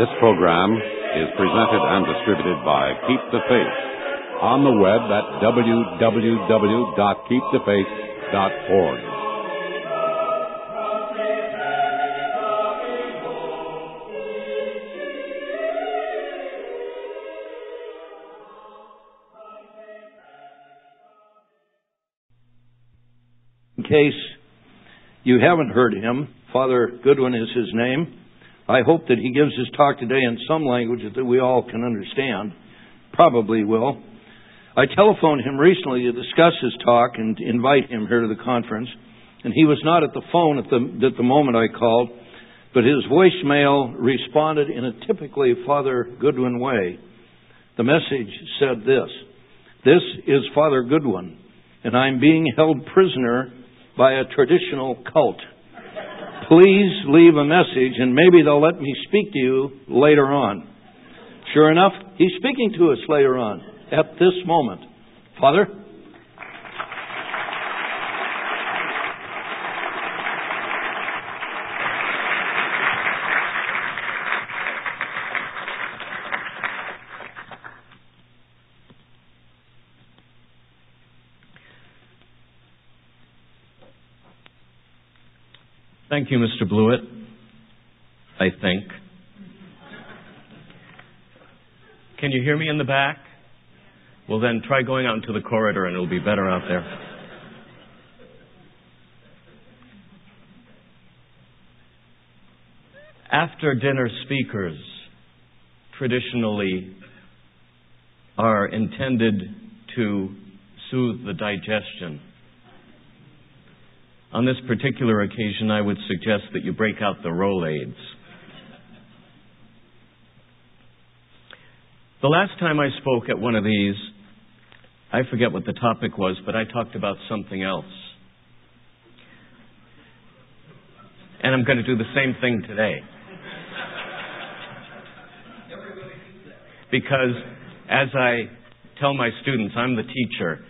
This program is presented and distributed by Keep the Faith on the web at www.keepthefaith.org. In case you haven't heard him, Father Goodwin is his name. I hope that he gives his talk today in some language that we all can understand. Probably will. I telephoned him recently to discuss his talk and to invite him here to the conference. And he was not at the phone at the moment I called, but his voicemail responded in a typically Father Goodwin way. The message said this: "This is Father Goodwin, and I'm being held prisoner by a traditional cult. Please leave a message and maybe they'll let me speak to you later on." Sure enough, he's speaking to us later on, at this moment. Father? Thank you, Mr. Blewett, I think. Can you hear me in the back? Well, then try going out into the corridor and it'll be better out there. After dinner speakers traditionally are intended to soothe the digestion. On this particular occasion, I would suggest that you break out the Rolaids. The last time I spoke at one of these, I forget what the topic was, but I talked about something else. And I'm going to do the same thing today. Because as I tell my students, I'm the teacher,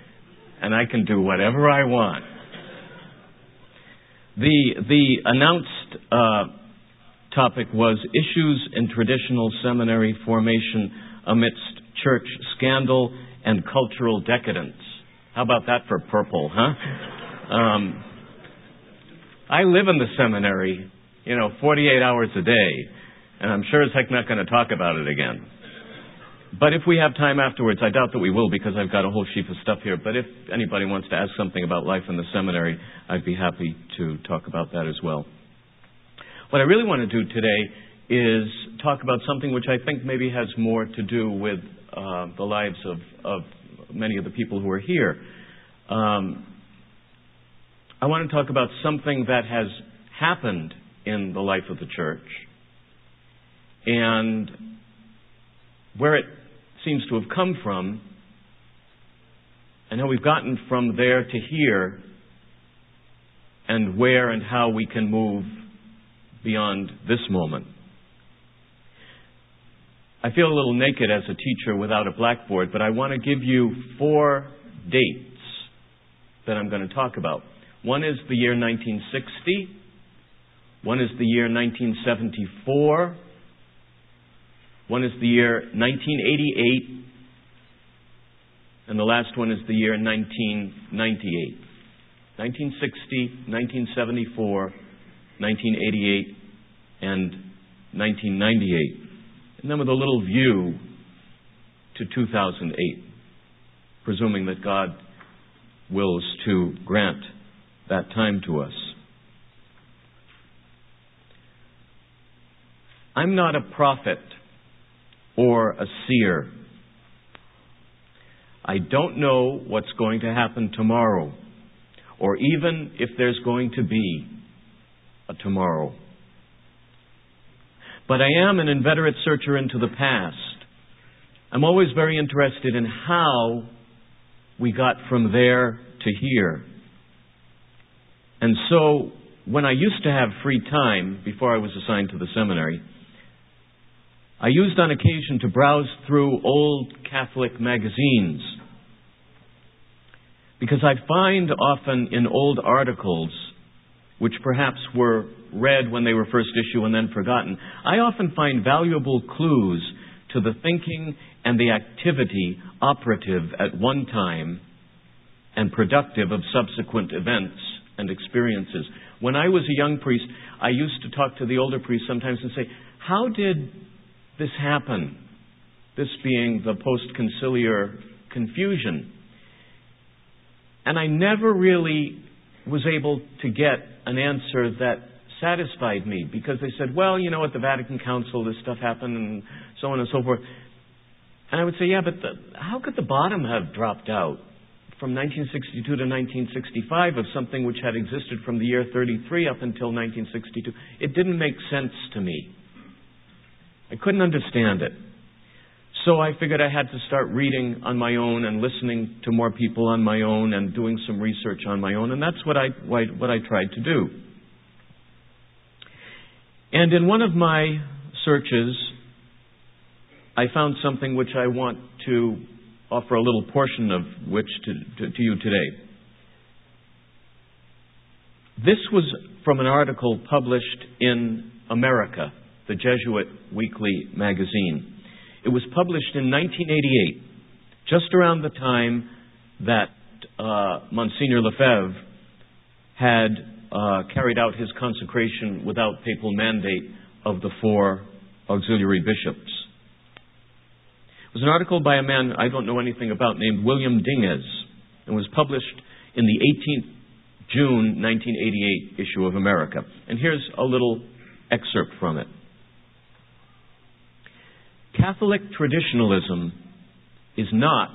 and I can do whatever I want. The announced topic was issues in traditional seminary formation amidst church scandal and cultural decadence. How about that for purple, huh? I live in the seminary, 48 hours a day, and I'm sure as heck not going to talk about it again. But if we have time afterwards, I doubt that we will because I've got a whole sheaf of stuff here. But if anybody wants to ask something about life in the seminary, I'd be happy to talk about that as well. What I really want to do today is talk about something which I think maybe has more to do with the lives of many of the people who are here. I want to talk about something that has happened in the life of the church and where it seems to have come from, and how we've gotten from there to here, and where and how we can move beyond this moment. I feel a little naked as a teacher without a blackboard, but I want to give you 4 dates that I'm going to talk about. One is the year 1960, one is the year 1974, one is the year 1988, and the last one is the year 1998. 1960, 1974, 1988, and 1998. And then with a little view to 2008, presuming that God wills to grant that time to us. I'm not a prophet or a seer. I don't know what's going to happen tomorrow, or even if there's going to be a tomorrow. But I am an inveterate searcher into the past. I'm always very interested in how we got from there to here. And so, when I used to have free time, before I was assigned to the seminary, I used on occasion to browse through old Catholic magazines. Because I find often in old articles, which perhaps were read when they were first issued and then forgotten, I often find valuable clues to the thinking and the activity operative at one time and productive of subsequent events and experiences. When I was a young priest, I used to talk to the older priests sometimes and say, how did this happen? This being the post-conciliar confusion. And I never really was able to get an answer that satisfied me, because they said, well, you know, at the Vatican Council this stuff happened and so on and so forth. And I would say, yeah, but how could the bottom have dropped out from 1962 to 1965 of something which had existed from the year 33 up until 1962? It didn't make sense to me. I couldn't understand it. So I figured I had to start reading on my own and listening to more people on my own and doing some research on my own, and that's what I tried to do. And in one of my searches, I found something which I want to offer a little portion of which to you today. This was from an article published in America, the Jesuit Weekly magazine. It was published in 1988, just around the time that Monsignor Lefebvre had carried out his consecration without papal mandate of the 4 auxiliary bishops. It was an article by a man I don't know anything about named William Dinges, and was published in the 18th June 1988 issue of America. And here's a little excerpt from it. Catholic traditionalism is not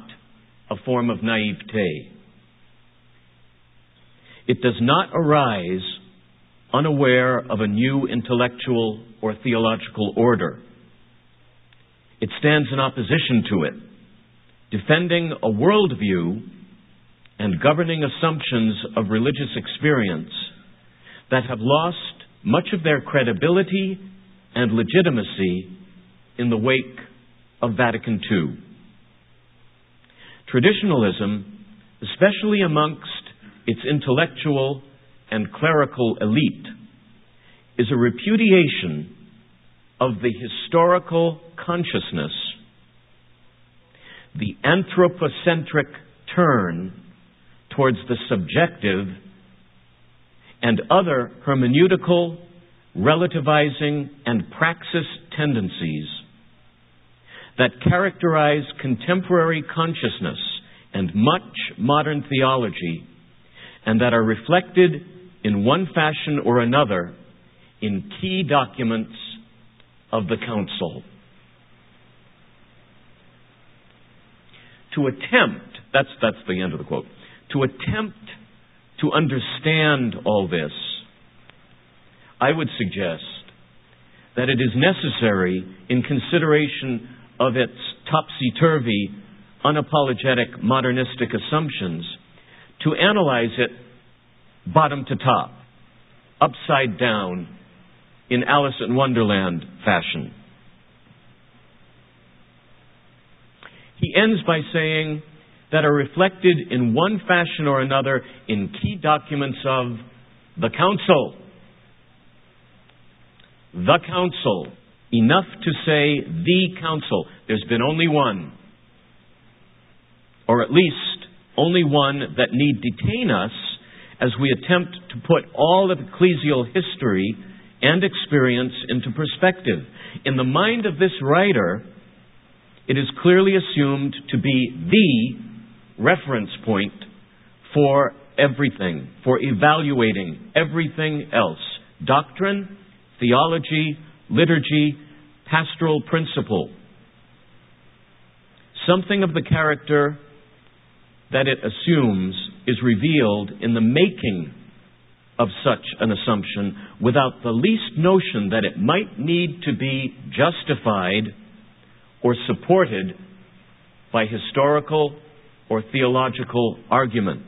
a form of naivete. It does not arise unaware of a new intellectual or theological order. It stands in opposition to it, defending a worldview and governing assumptions of religious experience that have lost much of their credibility and legitimacy in the wake of Vatican II. Traditionalism, especially amongst its intellectual and clerical elite, is a repudiation of the historical consciousness, the anthropocentric turn towards the subjective, and other hermeneutical, relativizing, and praxis tendencies that characterize contemporary consciousness and much modern theology, and that are reflected in one fashion or another in key documents of the Council. To attempt, that's the end of the quote, to attempt to understand all this, I would suggest that it is necessary, in consideration of its topsy-turvy, unapologetic, modernistic assumptions, to analyze it bottom to top, upside down, in Alice in Wonderland fashion. He ends by saying that are reflected in one fashion or another in key documents of the Council. The Council. Enough to say the Council. There's been only one. Or at least only one that need detain us as we attempt to put all of ecclesial history and experience into perspective. In the mind of this writer, it is clearly assumed to be the reference point for everything, for evaluating everything else. Doctrine, theology, liturgy, pastoral principle. Something of the character that it assumes is revealed in the making of such an assumption without the least notion that it might need to be justified or supported by historical or theological argument.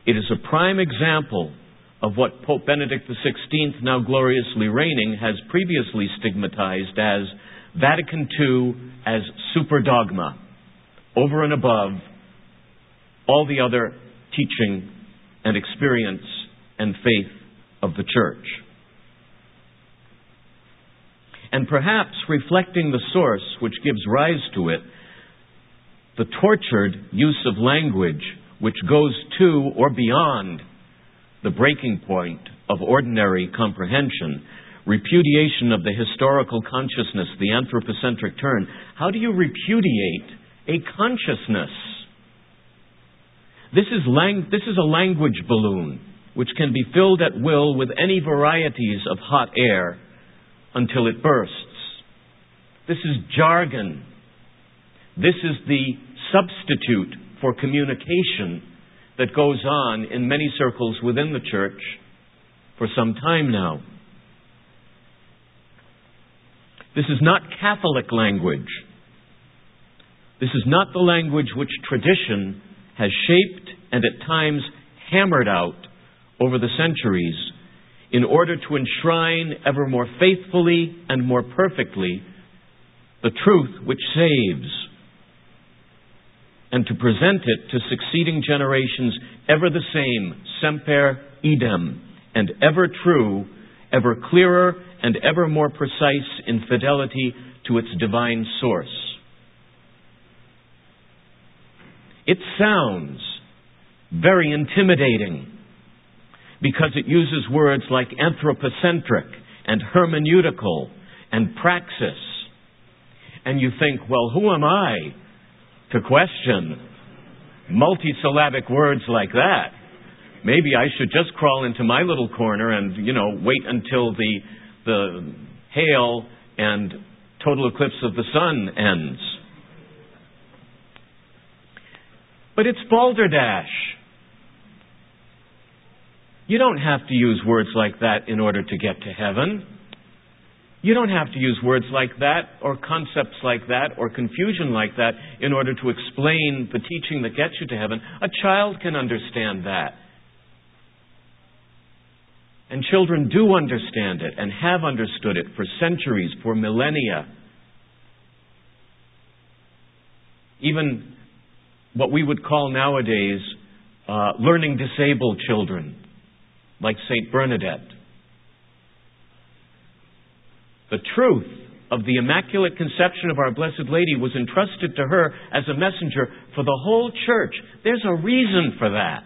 It is a prime example of what Pope Benedict XVI, now gloriously reigning, has previously stigmatized as Vatican II as super dogma, over and above all the other teaching and experience and faith of the Church. and perhaps reflecting the source which gives rise to it, the tortured use of language which goes to or beyond the breaking point of ordinary comprehension, repudiation of the historical consciousness, the anthropocentric turn. How do you repudiate a consciousness? This is a language balloon which can be filled at will with any varieties of hot air until it bursts. This is jargon. This is the substitute for communication that goes on in many circles within the church for some time now. This is not Catholic language. This is not the language which tradition has shaped and at times hammered out over the centuries in order to enshrine ever more faithfully and more perfectly the truth which saves, and to present it to succeeding generations ever the same, semper idem, and ever true, ever clearer, and ever more precise in fidelity to its divine source. It sounds very intimidating because it uses words like anthropocentric and hermeneutical and praxis. And you think, well, who am I to question multisyllabic words like that? Maybe I should just crawl into my little corner and, wait until the hail and total eclipse of the sun ends. But it's balderdash. You don't have to use words like that in order to get to heaven. You don't have to use words like that or concepts like that or confusion like that in order to explain the teaching that gets you to heaven. A child can understand that. And children do understand it and have understood it for centuries, for millennia. Even what we would call nowadays learning disabled children, like St. Bernadette. The truth of the Immaculate Conception of our Blessed Lady was entrusted to her as a messenger for the whole church. There's a reason for that.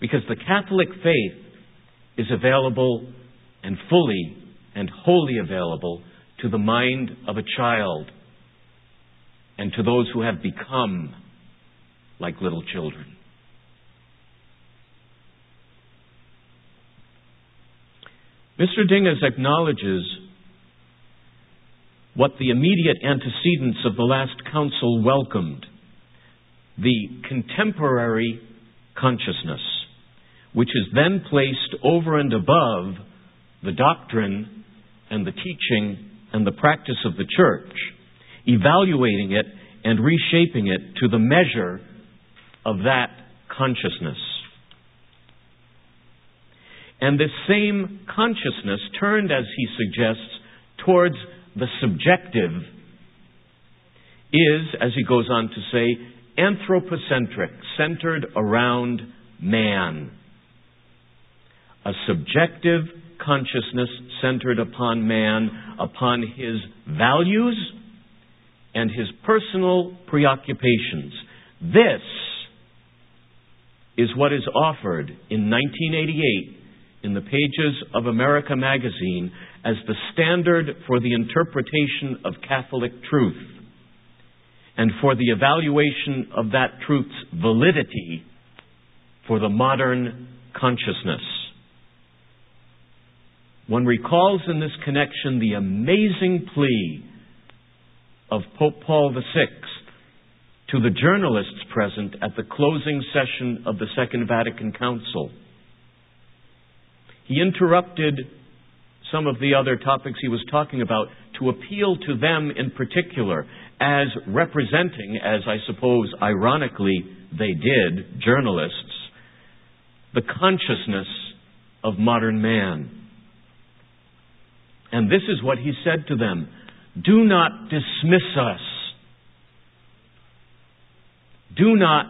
Because the Catholic faith is available and fully and wholly available to the mind of a child and to those who have become like little children. Mr. Dinges acknowledges what the immediate antecedents of the last council welcomed, the contemporary consciousness, which is then placed over and above the doctrine and the teaching and the practice of the church, evaluating it and reshaping it to the measure of that consciousness. And this same consciousness turned, as he suggests, towards the subjective is, as he goes on to say, anthropocentric, centered around man. A subjective consciousness centered upon man, upon his values and his personal preoccupations. This is what is offered in 1988 in the pages of America magazine as the standard for the interpretation of Catholic truth and for the evaluation of that truth's validity for the modern consciousness. One recalls in this connection the amazing plea of Pope Paul VI to the journalists present at the closing session of the Second Vatican Council. He interrupted some of the other topics he was talking about to appeal to them in particular as representing, as I suppose ironically they did, journalists, the consciousness of modern man. And this is what he said to them: do not dismiss us. Do not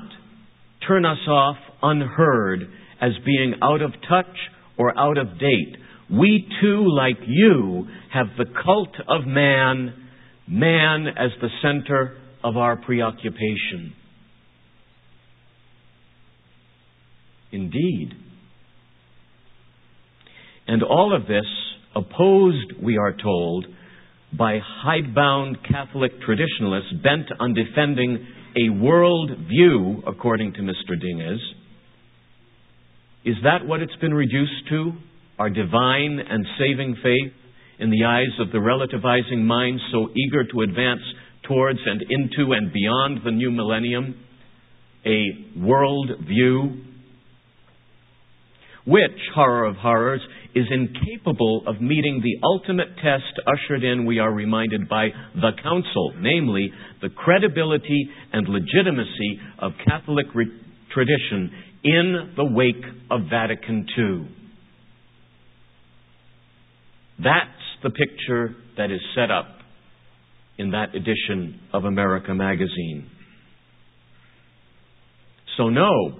turn us off unheard as being out of touch or out of date. We too, like you, have the cult of man, man as the center of our preoccupation. Indeed. And all of this opposed, we are told, by hidebound Catholic traditionalists bent on defending a world view, according to Mr. Dinges. Is that what it's been reduced to? Our divine and saving faith in the eyes of the relativizing mind so eager to advance towards and into and beyond the new millennium? A world view which, horror of horrors, is incapable of meeting the ultimate test ushered in, we are reminded, by the Council, namely the credibility and legitimacy of Catholic tradition in the wake of Vatican II. That's the picture that is set up in that edition of America magazine. So no,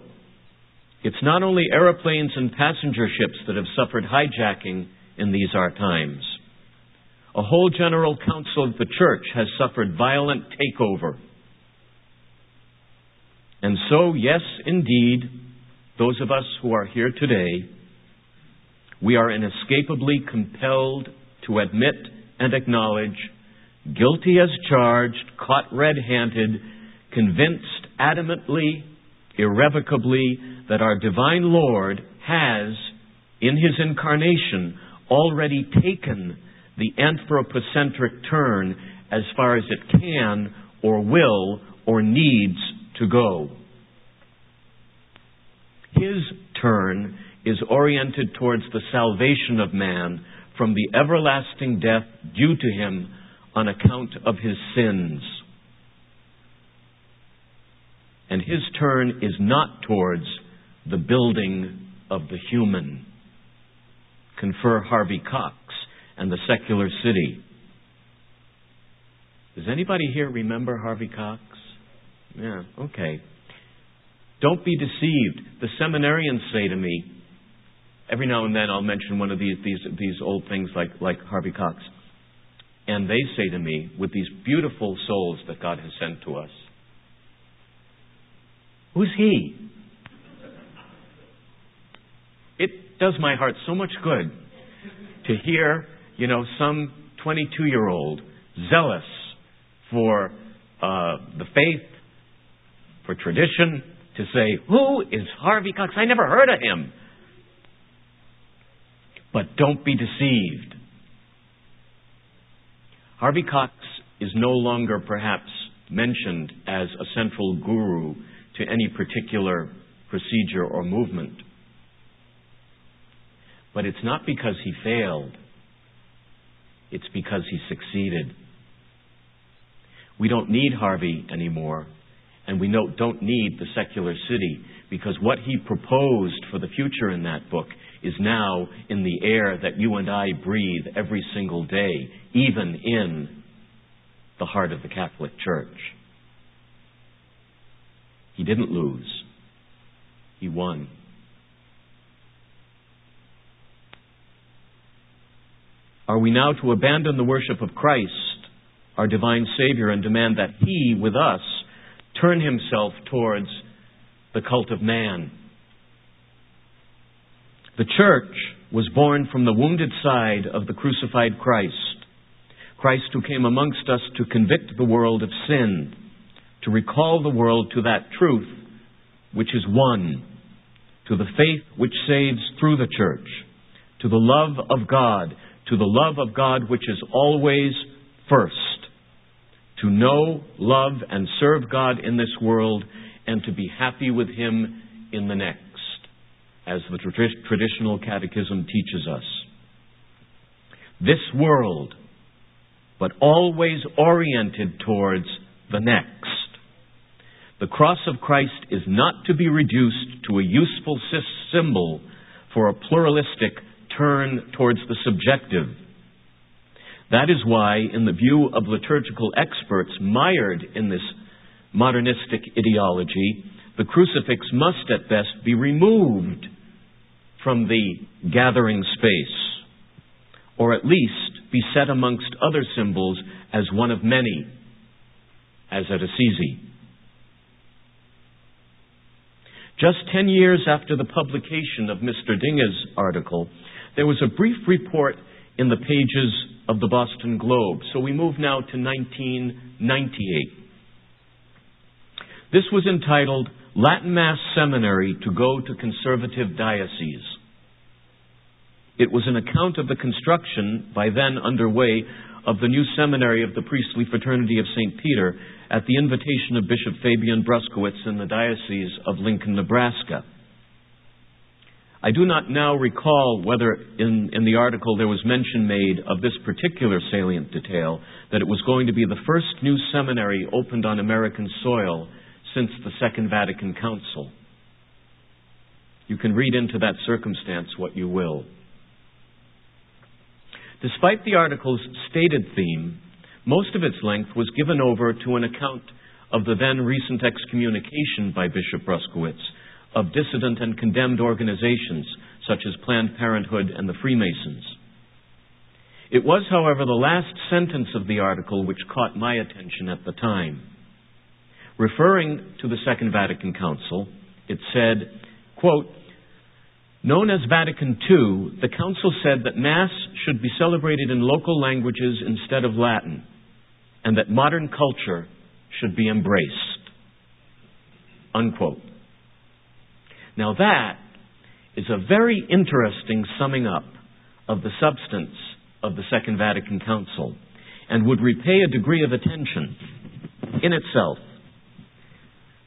it's not only aeroplanes and passenger ships that have suffered hijacking in these our times. A whole General Council of the Church has suffered violent takeover. And so, yes, indeed, those of us who are here today, we are inescapably compelled to admit and acknowledge, guilty as charged, caught red-handed, convinced adamantly, irrevocably, that our divine Lord has, in His incarnation, already taken the anthropocentric turn as far as it can or will or needs to go. His turn is oriented towards the salvation of man from the everlasting death due to him on account of his sins. And His turn is not towards the building of the human. Confer Harvey Cox and the secular city. Does anybody here remember Harvey Cox? Yeah, okay. Don't be deceived. The seminarians say to me, every now and then I'll mention one of these old things like Harvey Cox. And they say to me, with these beautiful souls that God has sent to us, who's he? It does my heart so much good to hear, some 22-year-old zealous for the faith, for tradition, to say, who is Harvey Cox? I never heard of him. But don't be deceived. Harvey Cox is no longer perhaps mentioned as a central guru to any particular procedure or movement. But it's not because he failed. It's because he succeeded. We don't need Harvey anymore, and we don't need the secular city, because what he proposed for the future in that book is now in the air that you and I breathe every single day, even in the heart of the Catholic Church. He didn't lose. He won. Are we now to abandon the worship of Christ, our divine Savior, and demand that He, with us, turn Himself towards the cult of man? The Church was born from the wounded side of the crucified Christ. Christ who came amongst us to convict the world of sin, to recall the world to that truth which is one, to the faith which saves through the Church, to the love of God, to the love of God which is always first, to know, love, and serve God in this world, and to be happy with Him in the next, as the traditional catechism teaches us. This world, but always oriented towards the next. The cross of Christ is not to be reduced to a useful symbol for a pluralistic turn towards the subjective. That is why, in the view of liturgical experts mired in this modernistic ideology, the crucifix must at best be removed from the gathering space, or at least be set amongst other symbols as one of many, as at Assisi. Just 10 years after the publication of Mr. Dinge's article, there was a brief report in the pages of the Boston Globe. So we move now to 1998. This was entitled, Latin Mass Seminary to Go to Conservative Dioceses. It was an account of the construction, by then underway, of the new seminary of the Priestly Fraternity of St. Peter at the invitation of Bishop Fabian Bruskowitz in the Diocese of Lincoln, Nebraska. I do not now recall whether in the article there was mention made of this particular salient detail, that it was going to be the first new seminary opened on American soil since the Second Vatican Council. You can read into that circumstance what you will. Despite the article's stated theme, most of its length was given over to an account of the then recent excommunication by Bishop Bruskowitz of dissident and condemned organizations such as Planned Parenthood and the Freemasons. It was, however, the last sentence of the article which caught my attention at the time. Referring to the Second Vatican Council, it said, quote, known as Vatican II, the Council said that Mass should be celebrated in local languages instead of Latin, and that modern culture should be embraced. Unquote. Now that is a very interesting summing up of the substance of the Second Vatican Council, and would repay a degree of attention in itself.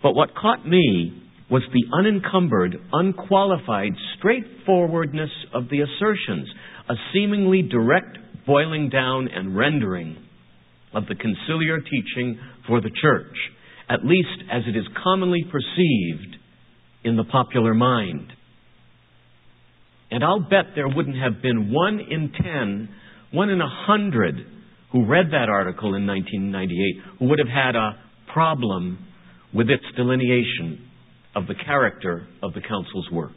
But what caught me was the unencumbered, unqualified straightforwardness of the assertions, a seemingly direct boiling down and rendering of the conciliar teaching for the Church, at least as it is commonly perceived in the popular mind. And I'll bet there wouldn't have been 1 in 10, 1 in 100 who read that article in 1998 who would have had a problem with its delineation of the character of the Council's work.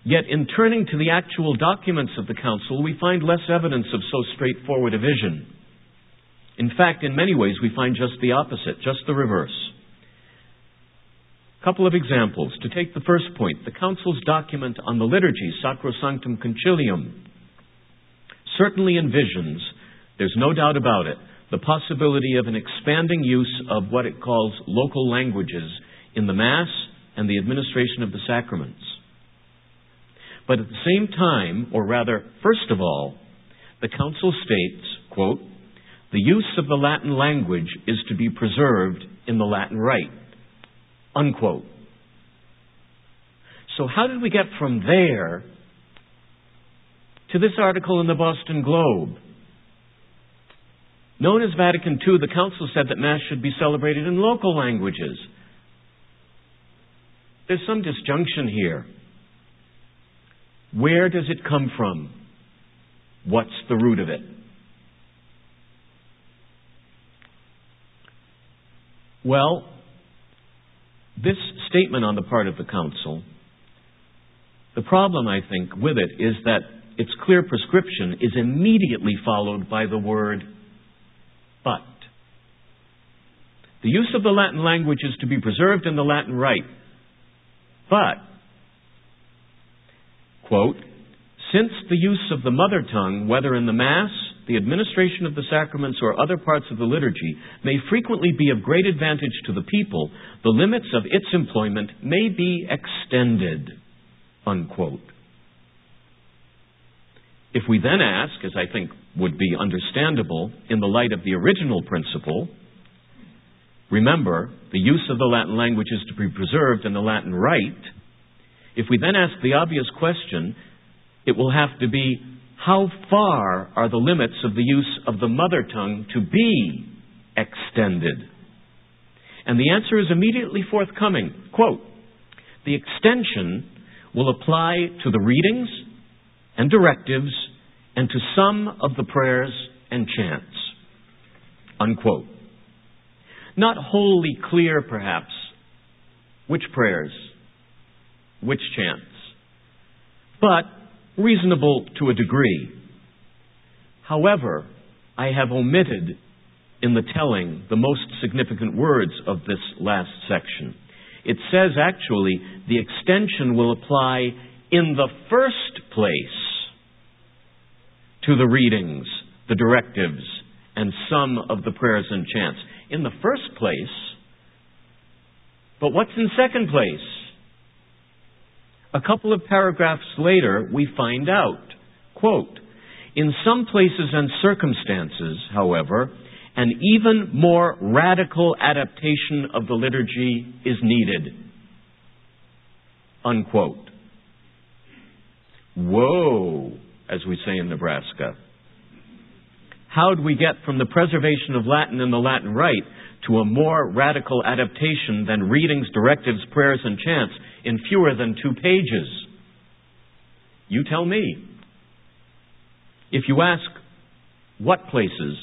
Yet in turning to the actual documents of the Council, we find less evidence of so straightforward a vision. In fact, in many ways, we find just the opposite, just the reverse. A couple of examples. To take the first point, the Council's document on the liturgy, Sacrosanctum Concilium, certainly envisions, there's no doubt about it, the possibility of an expanding use of what it calls local languages in the Mass and the administration of the sacraments. But at the same time, or rather, first of all, the Council states, quote, the use of the Latin language is to be preserved in the Latin Rite, unquote. So how did we get from there to this article in the Boston Globe? Known as Vatican II, the Council said that Mass should be celebrated in local languages. There's some disjunction here. Where does it come from? What's the root of it? Well, this statement on the part of the Council, the problem, I think, with it is that its clear prescription is immediately followed by the word but. The use of the Latin language is to be preserved in the Latin Rite. But, quote, since the use of the mother tongue, whether in the Mass, the administration of the sacraments, or other parts of the liturgy, may frequently be of great advantage to the people, the limits of its employment may be extended, unquote. If we then ask, as I think would be understandable in the light of the original principle, remember, the use of the Latin language is to be preserved in the Latin Rite. If we then ask the obvious question, it will have to be, how far are the limits of the use of the mother tongue to be extended? And the answer is immediately forthcoming. Quote, the extension will apply to the readings and directives and to some of the prayers and chants. Unquote. Not wholly clear, perhaps, which prayers which chants, but reasonable to a degree. However, I have omitted in the telling the most significant words of this last section. It says actually the extension will apply in the first place to the readings, the directives, and some of the prayers and chants. In the first place, but what's in second place? A couple of paragraphs later, we find out, quote, "In some places and circumstances, however, an even more radical adaptation of the liturgy is needed." Unquote. Whoa, as we say in Nebraska. How do we get from the preservation of Latin and the Latin Rite to a more radical adaptation than readings, directives, prayers, and chants in fewer than 2 pages? You tell me. If you ask what places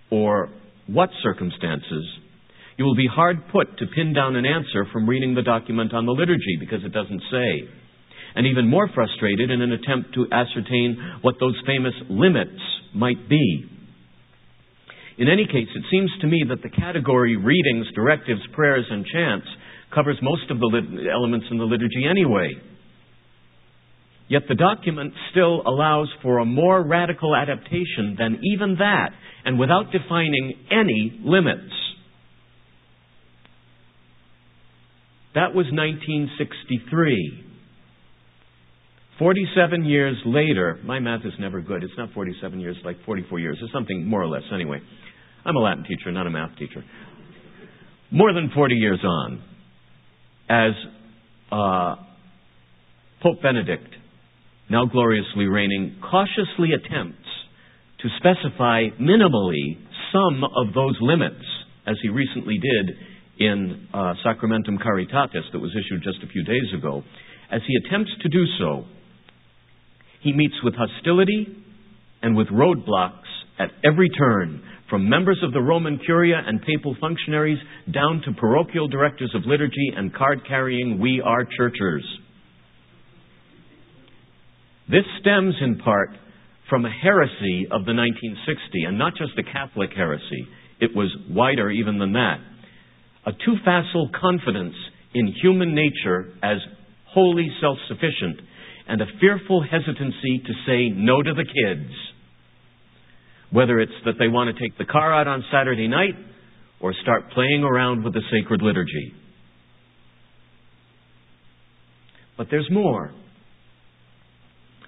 or what circumstances, you will be hard put to pin down an answer from reading the document on the liturgy, because it doesn't say. And even more frustrated in an attempt to ascertain what those famous limits might be. In any case, it seems to me that the category readings, directives, prayers, and chants covers most of the elements in the liturgy anyway. Yet the document still allows for a more radical adaptation than even that, and without defining any limits. That was 1963. 47 years later, my math is never good. It's not 47 years, it's like 44 years. It's something more or less anyway. I'm a Latin teacher, not a math teacher. More than 40 years on, as Pope Benedict, now gloriously reigning, cautiously attempts to specify minimally some of those limits, as he recently did in Sacramentum Caritatis that was issued just a few days ago. As he attempts to do so, he meets with hostility and with roadblocks at every turn, from members of the Roman Curia and papal functionaries down to parochial directors of liturgy and card-carrying we are churchers. This stems in part from a heresy of the 1960s, and not just the Catholic heresy. It was wider even than that. A too facile confidence in human nature as wholly self-sufficient, and a fearful hesitancy to say no to the kids. Whether it's that they want to take the car out on Saturday night or start playing around with the sacred liturgy. But there's more.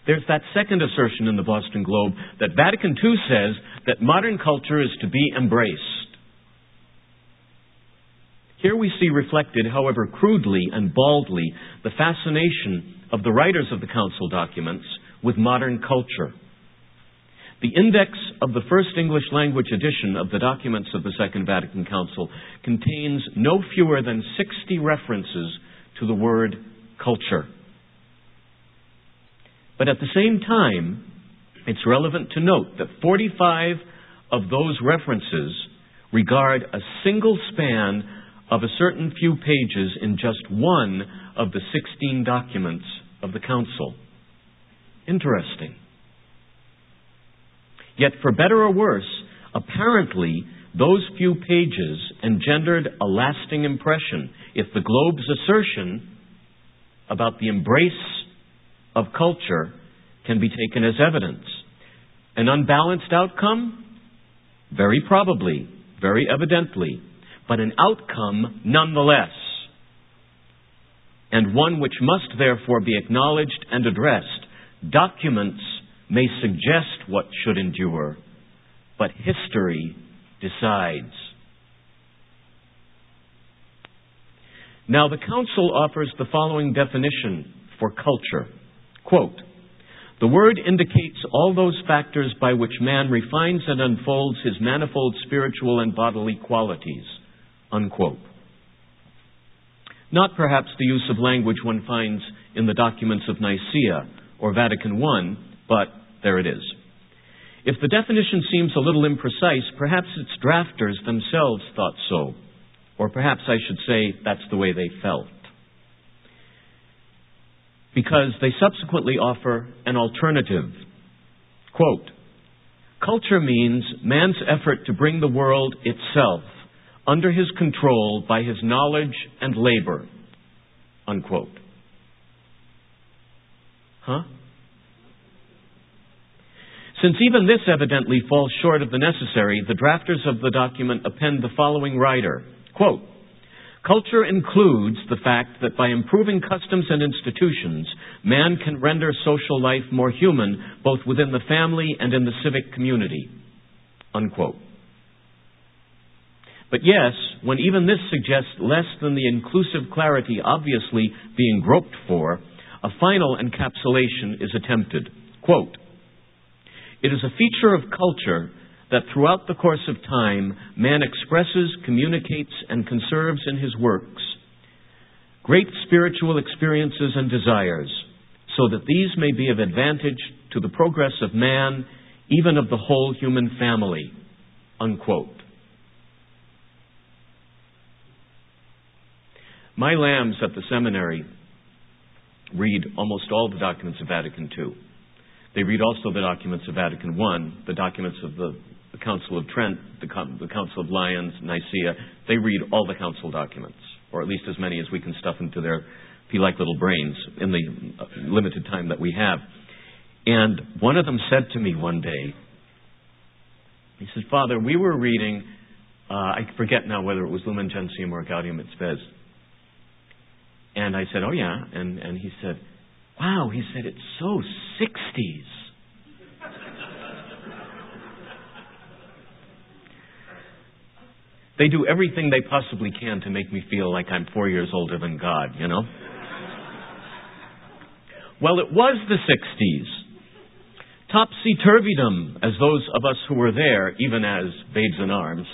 There's that second assertion in the Boston Globe that Vatican II says that modern culture is to be embraced. Here we see reflected, however crudely and baldly, the fascination of the writers of the Council documents with modern culture. The index of the first English language edition of the documents of the Second Vatican Council contains no fewer than 60 references to the word culture. But at the same time, it's relevant to note that 45 of those references regard a single span of a certain few pages in just one of the 16 documents of the Council. Interesting. Yet, for better or worse, apparently those few pages engendered a lasting impression if the Globe's assertion about the embrace of culture can be taken as evidence. An unbalanced outcome? Very probably, very evidently, but an outcome nonetheless, and one which must therefore be acknowledged and addressed. Documents may suggest what should endure, but history decides. Now, the Council offers the following definition for culture. Quote, "The word indicates all those factors by which man refines and unfolds his manifold spiritual and bodily qualities." Unquote. Not perhaps the use of language one finds in the documents of Nicaea or Vatican I, but there it is. If the definition seems a little imprecise, perhaps its drafters themselves thought so. Or perhaps I should say that's the way they felt. because they subsequently offer an alternative. Quote, culture means man's effort to bring the world itself under his control by his knowledge and labor. Unquote. Huh? Since even this evidently falls short of the necessary, the drafters of the document append the following rider. Quote, culture includes the fact that by improving customs and institutions, man can render social life more human, both within the family and in the civic community. Unquote. But yes, when even this suggests less than the inclusive clarity obviously being groped for, a final encapsulation is attempted. Quote, it is a feature of culture that throughout the course of time, man expresses, communicates, and conserves in his works great spiritual experiences and desires, so that these may be of advantage to the progress of man, even of the whole human family. Unquote. My lambs at the seminary read almost all the documents of Vatican II. They read also the documents of Vatican I, the documents of the Council of Trent, the Council of Lyons, Nicaea. They read all the council documents, or at least as many as we can stuff into their pea-like little brains in the limited time that we have. And one of them said to me one day, he said, Father, we were reading, I forget now whether it was Lumen Gentium or Gaudium et Spes. And I said, oh yeah. And he said, wow, he said, it's so 60s. They do everything they possibly can to make me feel like I'm 4 years older than God, you know? Well, it was the 60s. Topsy-turvydom, as those of us who were there, even as babes in arms,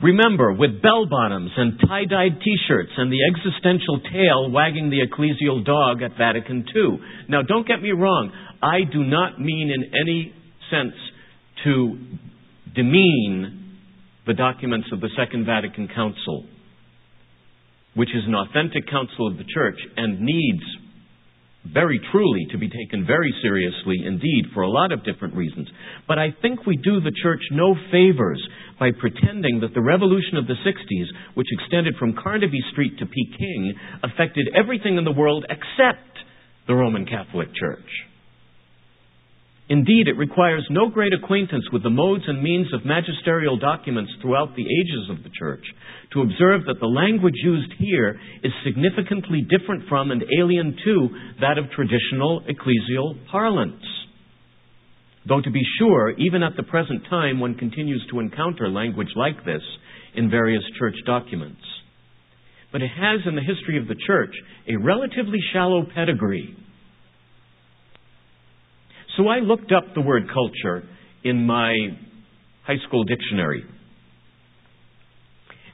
remember, with bell-bottoms and tie-dyed T-shirts and the existential tail wagging the ecclesial dog at Vatican II. Now, don't get me wrong. I do not mean in any sense to demean the documents of the Second Vatican Council, which is an authentic council of the Church and needs very truly to be taken very seriously indeed for a lot of different reasons. But I think we do the Church no favors by pretending that the revolution of the 60s, which extended from Carnaby Street to Peking, affected everything in the world except the Roman Catholic Church. Indeed, it requires no great acquaintance with the modes and means of magisterial documents throughout the ages of the Church to observe that the language used here is significantly different from and alien to that of traditional ecclesial parlance. Though to be sure, even at the present time, one continues to encounter language like this in various church documents. But it has, in the history of the Church, a relatively shallow pedigree. So I looked up the word culture in my high school dictionary.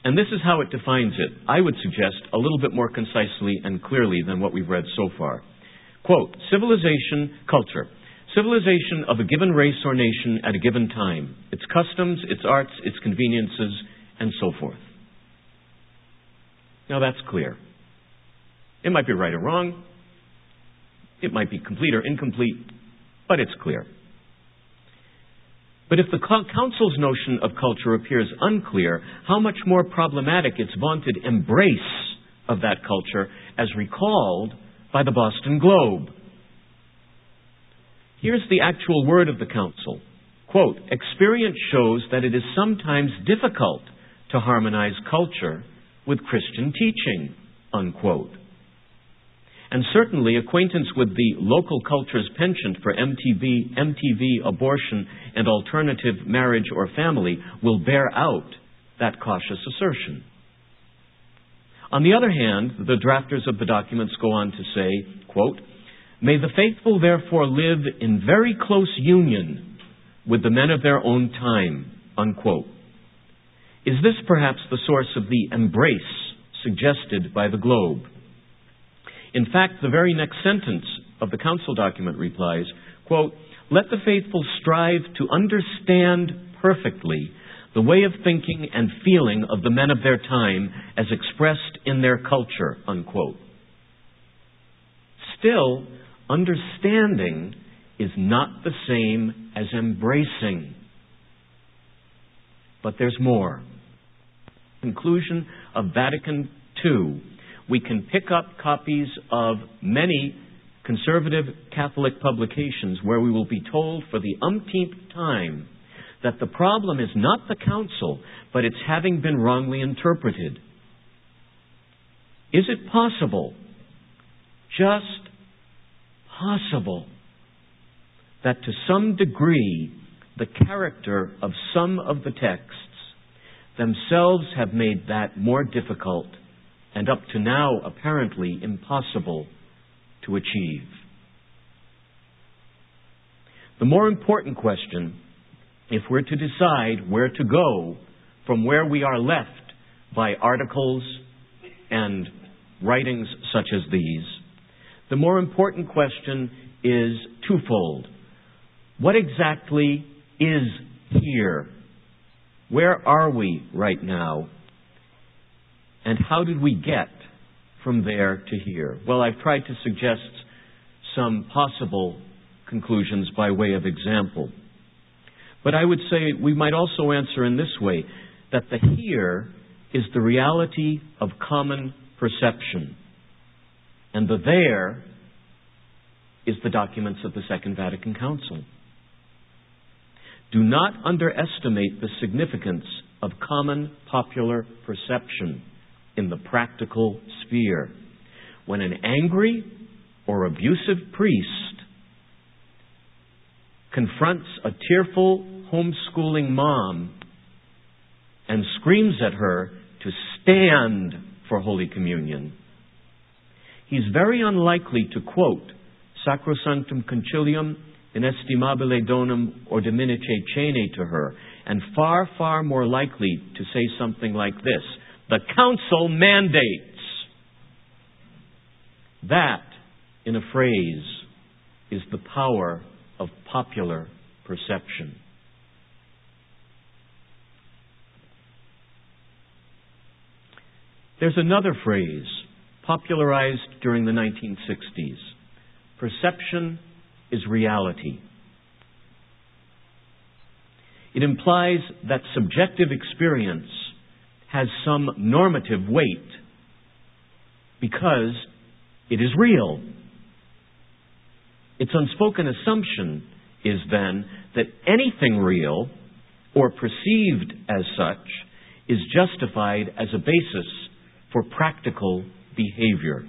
And this is how it defines it. I would suggest a little bit more concisely and clearly than what we've read so far. Quote, civilization, culture. Civilization of a given race or nation at a given time. Its customs, its arts, its conveniences, and so forth. Now that's clear. It might be right or wrong. It might be complete or incomplete. But it's clear. But if the Council's notion of culture appears unclear, how much more problematic its vaunted embrace of that culture as recalled by the Boston Globe. Here's the actual word of the Council. Quote, experience shows that it is sometimes difficult to harmonize culture with Christian teaching, unquote. And certainly acquaintance with the local culture's penchant for MTV, abortion, and alternative marriage or family will bear out that cautious assertion. On the other hand, the drafters of the documents go on to say, quote, may the faithful therefore live in very close union with the men of their own time, unquote. Is this perhaps the source of the embrace suggested by the Globe? In fact, the very next sentence of the Council document replies, quote, let the faithful strive to understand perfectly the way of thinking and feeling of the men of their time as expressed in their culture, unquote. still, understanding is not the same as embracing. But there's more. Conclusion of Vatican II. We can pick up copies of many conservative Catholic publications where we will be told for the umpteenth time that the problem is not the council, but it's having been wrongly interpreted. Is it possible, just possible, that to some degree the character of some of the texts themselves have made that more difficult and up to now apparently impossible to achieve? The more important question, if we're to decide where to go from where we are left by articles and writings such as these, the more important question is twofold. What exactly is here? Where are we right now? And how did we get from there to here? Well, I've tried to suggest some possible conclusions by way of example. But I would say we might also answer in this way, that the here is the reality of common perception. And the there is the documents of the Second Vatican Council. Do not underestimate the significance of common popular perception in the practical sphere. When an angry or abusive priest confronts a tearful homeschooling mom and screams at her to stand for Holy Communion, he's very unlikely to quote Sacrosanctum Concilium inestimabile donum or Dominice Cene to her, and far, far more likely to say something like this: the Council mandates. That, in a phrase, is the power of popular perception. There's another phrase popularized during the 1960s. Perception is reality. It implies that subjective experience has some normative weight because it is real. Its unspoken assumption is then that anything real or perceived as such is justified as a basis for practical behavior.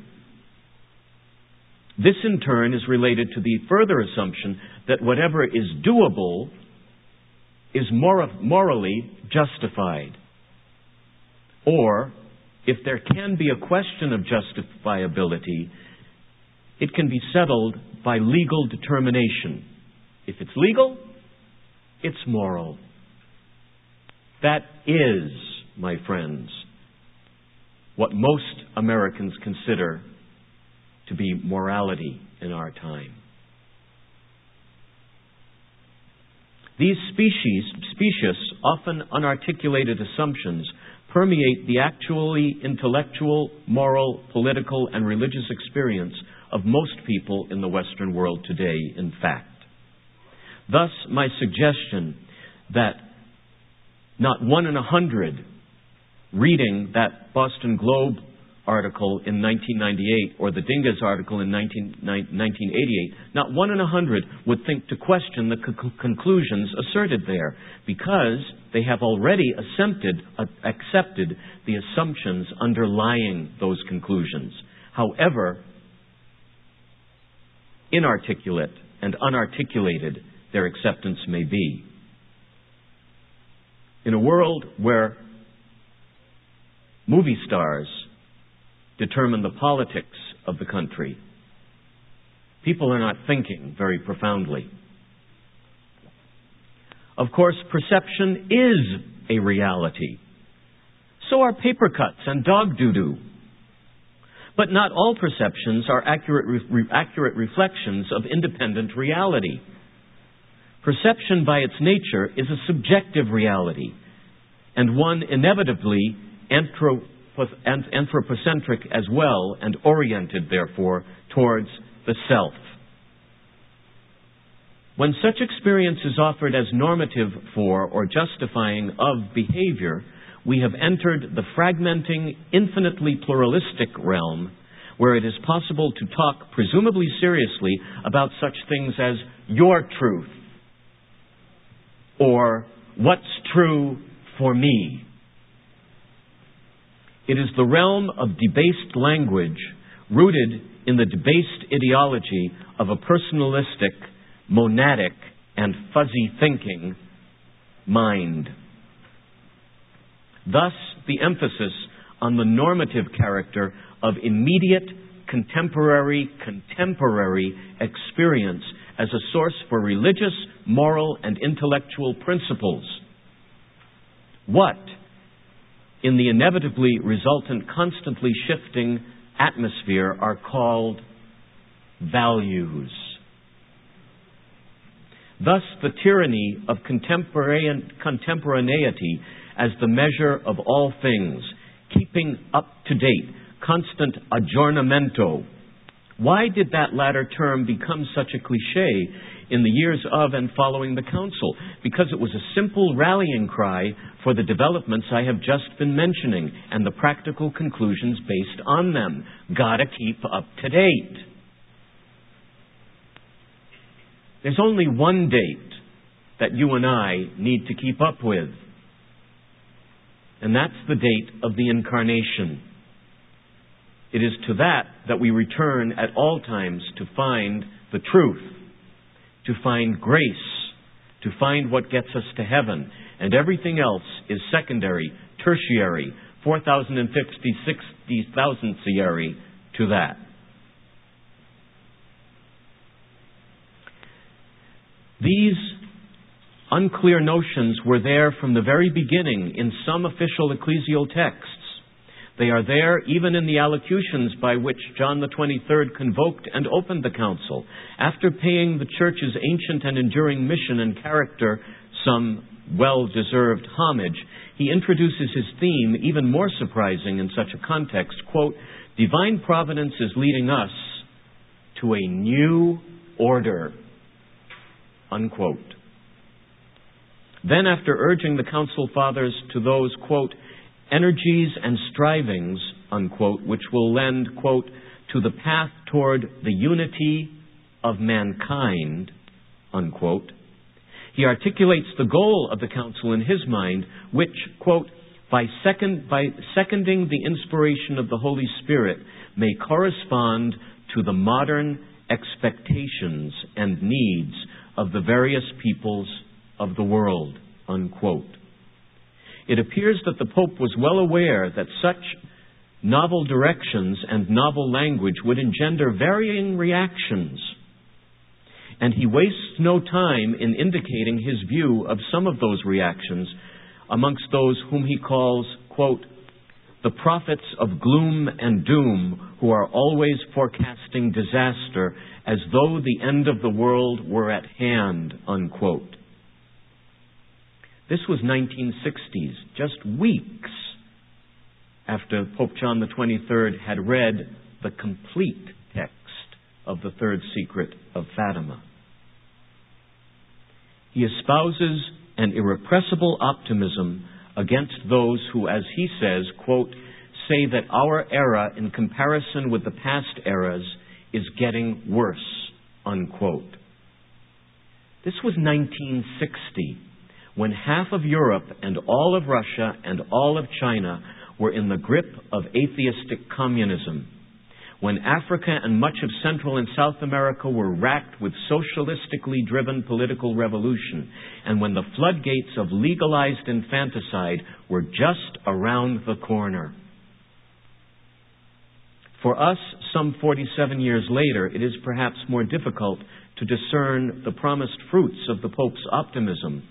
This in turn is related to the further assumption that whatever is doable is morally justified. Or, if there can be a question of justifiability, it can be settled by legal determination. If it's legal, it's moral. That is, my friends, what most Americans consider to be morality in our time. These specious, often unarticulated assumptions permeate the actually intellectual, moral, political, and religious experience of most people in the Western world today, in fact. Thus, my suggestion that not 1 in 100 reading that Boston Globe article in 1998 or the Dingas article in 1988, not 1 in 100 would think to question the conclusions asserted there, because they have already accepted the assumptions underlying those conclusions, however inarticulate and unarticulated their acceptance may be. In a world where movie stars determine the politics of the country, people are not thinking very profoundly. Of course, perception is a reality. So are paper cuts and dog doo-doo. But not all perceptions are accurate reflections of independent reality. Perception by its nature is a subjective reality, and one inevitably anthropocentric as well, and oriented, therefore, towards the self. When such experience is offered as normative for or justifying of behavior, we have entered the fragmenting, infinitely pluralistic realm where it is possible to talk presumably seriously about such things as your truth or what's true for me. It is the realm of debased language rooted in the debased ideology of a personalistic, monadic, and fuzzy thinking mind. Thus, the emphasis on the normative character of immediate, contemporary experience as a source for religious, moral, and intellectual principles. What, in the inevitably resultant, constantly shifting atmosphere, are called values. Thus, the tyranny of contemporaneity as the measure of all things, keeping up to date, constant aggiornamento. Why did that latter term become such a cliché in the years of and following the Council? Because it was a simple rallying cry for the developments I have just been mentioning and the practical conclusions based on them. Gotta keep up to date. There's only one date that you and I need to keep up with, and that's the date of the Incarnation. It is to that we return at all times to find the truth, to find grace, to find what gets us to heaven, and everything else is secondary, tertiary, 4,050, 60,000th to that. These unclear notions were there from the very beginning in some official ecclesial texts. They are there even in the allocutions by which John the 23rd convoked and opened the Council. After paying the Church's ancient and enduring mission and character some well-deserved homage, he introduces his theme, even more surprising in such a context, quote, "Divine providence is leading us to a new order," unquote. Then, after urging the Council Fathers to those, quote, "energies and strivings," unquote, which will lend, quote, "to the path toward the unity of mankind," unquote, he articulates the goal of the Council in his mind, which, quote, by seconding the inspiration of the Holy Spirit, may correspond to the modern expectations and needs of the various peoples of the world, unquote. It appears that the Pope was well aware that such novel directions and novel language would engender varying reactions, and he wastes no time in indicating his view of some of those reactions amongst those whom he calls, quote, "the prophets of gloom and doom who are always forecasting disaster as though the end of the world were at hand," unquote. This was 1960s, just weeks after Pope John the 23rd had read the complete text of the Third Secret of Fatima. He espouses an irrepressible optimism against those who, as he says, quote, "say that our era in comparison with the past eras is getting worse," unquote. This was 1960. When half of Europe and all of Russia and all of China were in the grip of atheistic communism, when Africa and much of Central and South America were racked with socialistically driven political revolution, and when the floodgates of legalized infanticide were just around the corner. For us, some 47 years later, it is perhaps more difficult to discern the promised fruits of the Pope's optimism,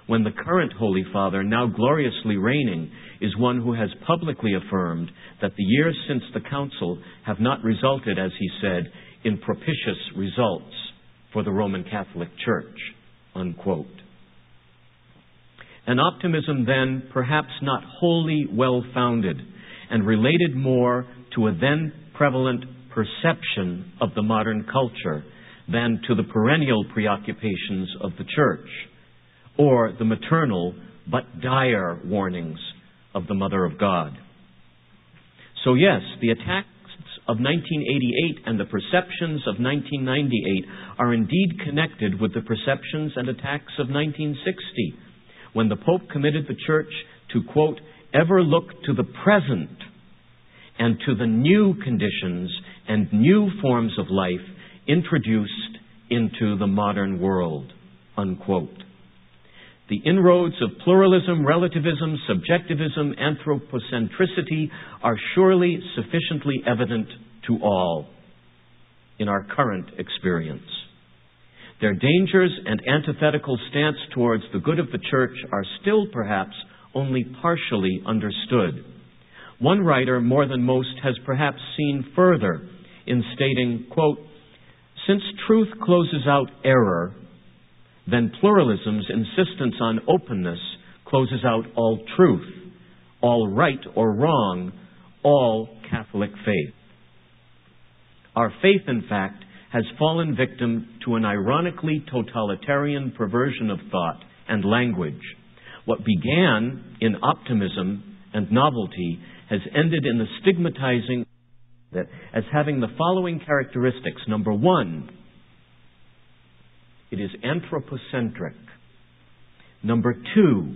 when the current Holy Father, now gloriously reigning, is one who has publicly affirmed that the years since the Council have not resulted, as he said, in propitious results for the Roman Catholic Church, unquote. An optimism then perhaps not wholly well-founded and related more to a then prevalent perception of the modern culture than to the perennial preoccupations of the Church, or the maternal but dire warnings of the Mother of God. So yes, the attacks of 1988 and the perceptions of 1998 are indeed connected with the perceptions and attacks of 1960, when the Pope committed the Church to, quote, ever look to the present and to the new conditions and new forms of life introduced into the modern world, unquote. The inroads of pluralism, relativism, subjectivism, anthropocentricity are surely sufficiently evident to all in our current experience. Their dangers and antithetical stance towards the good of the Church are still perhaps only partially understood. One writer, more than most, has perhaps seen further in stating, quote, since truth closes out error, then pluralism's insistence on openness closes out all truth, all right or wrong, all Catholic faith. Our faith, in fact, has fallen victim to an ironically totalitarian perversion of thought and language. What began in optimism and novelty has ended in the stigmatizing that as having the following characteristics. Number one, it is anthropocentric. Number two,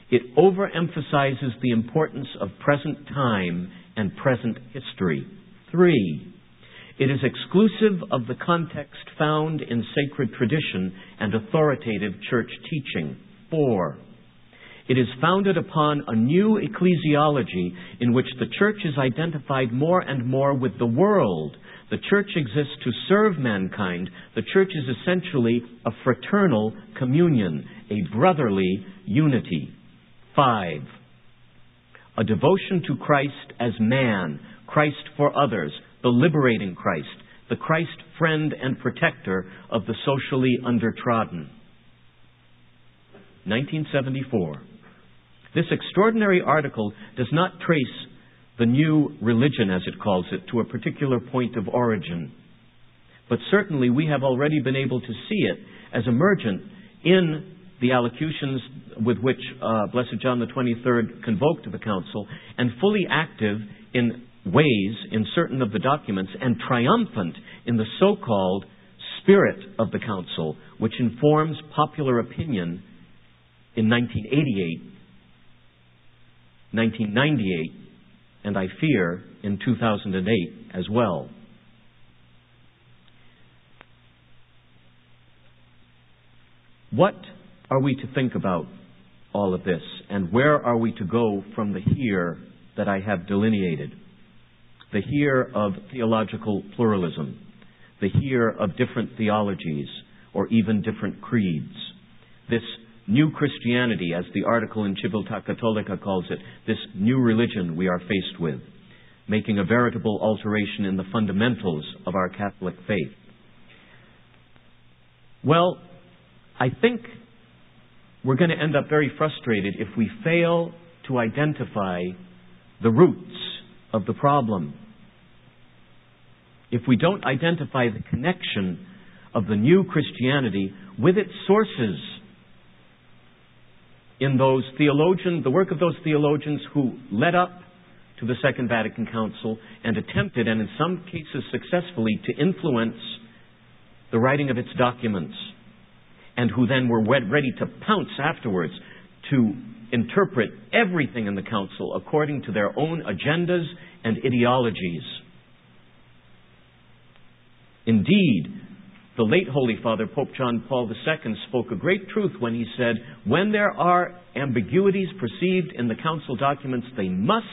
it overemphasizes the importance of present time and present history. 3, it is exclusive of the context found in sacred tradition and authoritative church teaching. 4, it is founded upon a new ecclesiology in which the church is identified more and more with the world. The church exists to serve mankind. The church is essentially a fraternal communion, a brotherly unity. 5, a devotion to Christ as man, Christ for others, the liberating Christ, the Christ friend and protector of the socially undertrodden. 1974. This extraordinary article does not trace the new religion, as it calls it, to a particular point of origin. But certainly we have already been able to see it as emergent in the allocutions with which Blessed John the 23rd convoked the Council, and fully active in ways in certain of the documents, and triumphant in the so-called spirit of the Council, which informs popular opinion in 1988, 1998, and I fear in 2008 as well. What are we to think about all of this, and where are we to go from the here that I have delineated? The here of theological pluralism, the here of different theologies, or even different creeds. This new Christianity, as the article in Civiltà Cattolica calls it, this new religion we are faced with, making a veritable alteration in the fundamentals of our Catholic faith. Well, I think we're going to end up very frustrated if we fail to identify the roots of the problem. If we don't identify the connection of the new Christianity with its sources in those theologians, the work of those theologians who led up to the Second Vatican Council and attempted, and in some cases successfully, to influence the writing of its documents, and who then were ready to pounce afterwards to interpret everything in the Council according to their own agendas and ideologies. Indeed, the late Holy Father, Pope John Paul II, spoke a great truth when he said, when there are ambiguities perceived in the Council documents, they must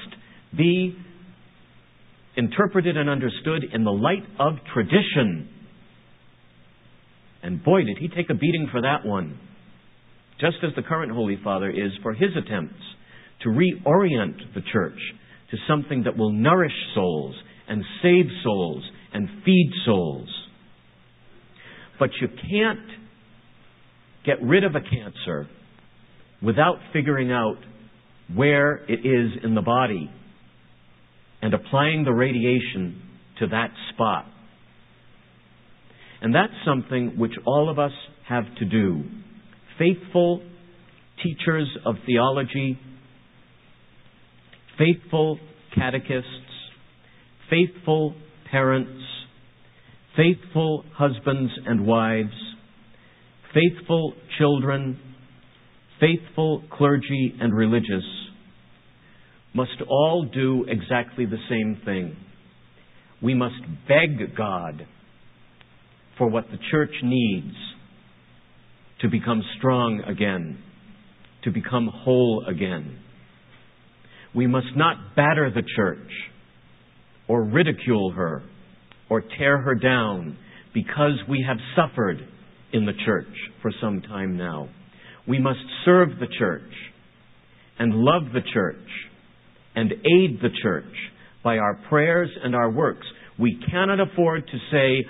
be interpreted and understood in the light of tradition. And boy, did he take a beating for that one. Just as the current Holy Father is for his attempts to reorient the Church to something that will nourish souls and save souls and feed souls. But you can't get rid of a cancer without figuring out where it is in the body and applying the radiation to that spot. And that's something which all of us have to do. Faithful teachers of theology, faithful catechists, faithful parents, faithful husbands and wives, faithful children, faithful clergy and religious must all do exactly the same thing. We must beg God for what the church needs to become strong again, to become whole again. We must not batter the church or ridicule her or tear her down because we have suffered in the church for some time now. We must serve the church and love the church and aid the church by our prayers and our works. We cannot afford to say,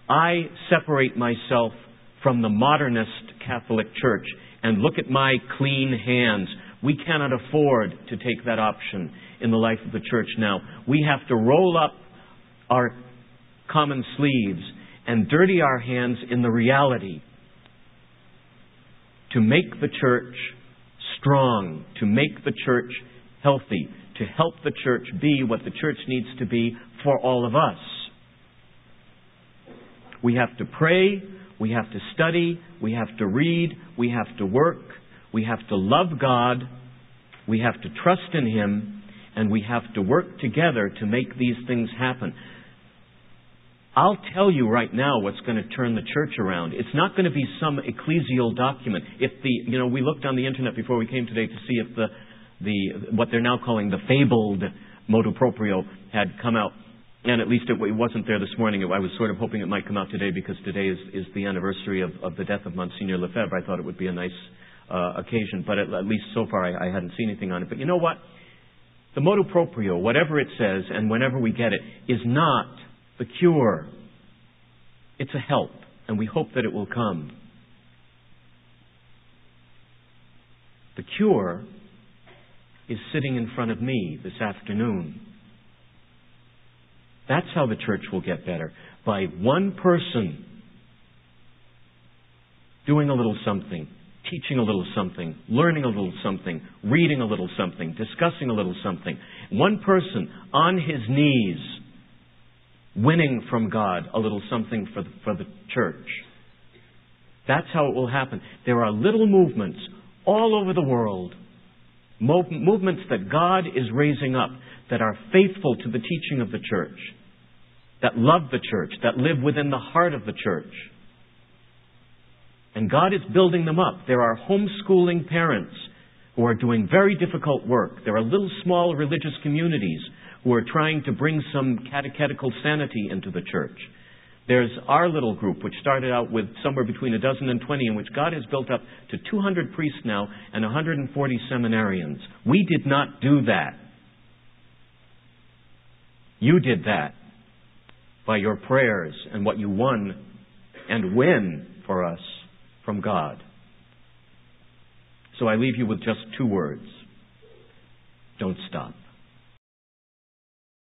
I separate myself from the modernist Catholic Church and look at my clean hands. We cannot afford to take that option in the life of the church now. We have to roll up our common sleeves and dirty our hands in the reality to make the church strong, to make the church healthy, to help the church be what the church needs to be for all of us. We have to pray, we have to study, we have to read, we have to work, we have to love God, we have to trust in Him, and we have to work together to make these things happen. I'll tell you right now what's going to turn the church around. It's not going to be some ecclesial document. We looked on the internet before we came today to see if what they're now calling the fabled motu proprio had come out. And at least it wasn't there this morning. I was sort of hoping it might come out today because today is the anniversary of the death of Monsignor Lefebvre. I thought it would be a nice occasion. But at least so far I hadn't seen anything on it. But you know what? The motu proprio, whatever it says and whenever we get it, is not the cure. It's a help, and we hope that it will come. The cure is sitting in front of me this afternoon. That's how the church will get better. By one person doing a little something, teaching a little something, learning a little something, reading a little something, discussing a little something. One person on his knees winning from God a little something for the church. That's how it will happen. There are little movements all over the world, movements that God is raising up that are faithful to the teaching of the church, that love the church, that live within the heart of the church. And God is building them up. There are homeschooling parents who are doing very difficult work. There are little small religious communities who are trying to bring some catechetical sanity into the church. There's our little group, which started out with somewhere between a dozen and 20, in which God has built up to 200 priests now and 140 seminarians. We did not do that. You did that by your prayers and what you won and win for us from God. So I leave you with just two words. Don't stop.